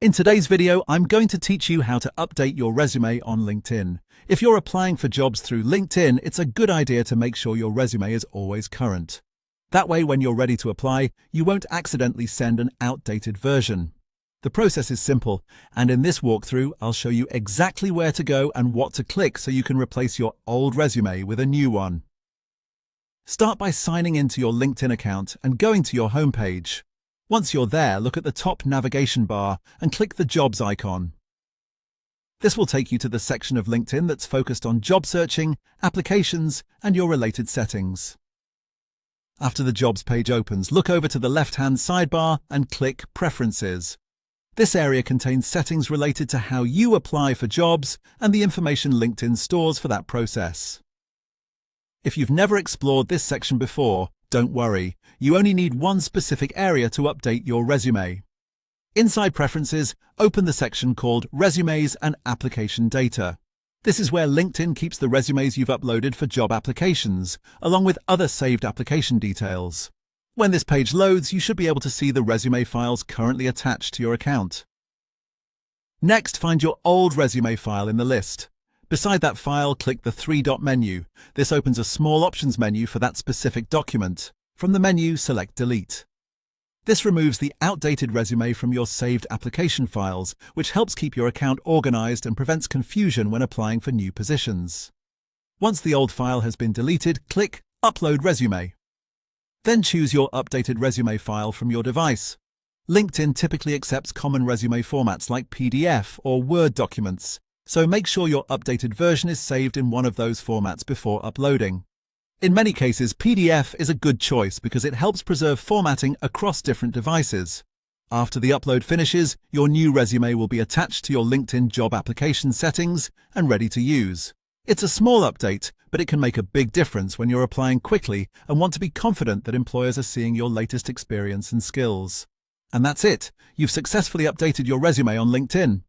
In today's video, I'm going to teach you how to update your resume on LinkedIn. If you're applying for jobs through LinkedIn, it's a good idea to make sure your resume is always current. That way, when you're ready to apply, you won't accidentally send an outdated version. The process is simple, and in this walkthrough, I'll show you exactly where to go and what to click so you can replace your old resume with a new one. Start by signing into your LinkedIn account and going to your homepage. Once you're there, look at the top navigation bar and click the Jobs icon. This will take you to the section of LinkedIn that's focused on job searching, applications, and your related settings. After the Jobs page opens, look over to the left-hand sidebar and click Preferences. This area contains settings related to how you apply for jobs and the information LinkedIn stores for that process. If you've never explored this section before, don't worry, you only need one specific area to update your resume. Inside Preferences, open the section called Resumes and Application Data. This is where LinkedIn keeps the resumes you've uploaded for job applications, along with other saved application details. When this page loads, you should be able to see the resume files currently attached to your account. Next, find your old resume file in the list. Beside that file, click the three-dot menu. This opens a small options menu for that specific document. From the menu, select Delete. This removes the outdated resume from your saved application files, which helps keep your account organized and prevents confusion when applying for new positions. Once the old file has been deleted, click Upload Resume. Then choose your updated resume file from your device. LinkedIn typically accepts common resume formats like PDF or Word documents, so make sure your updated version is saved in one of those formats before uploading. In many cases, PDF is a good choice because it helps preserve formatting across different devices. After the upload finishes, your new resume will be attached to your LinkedIn job application settings and ready to use. It's a small update, but it can make a big difference when you're applying quickly and want to be confident that employers are seeing your latest experience and skills. And that's it. You've successfully updated your resume on LinkedIn.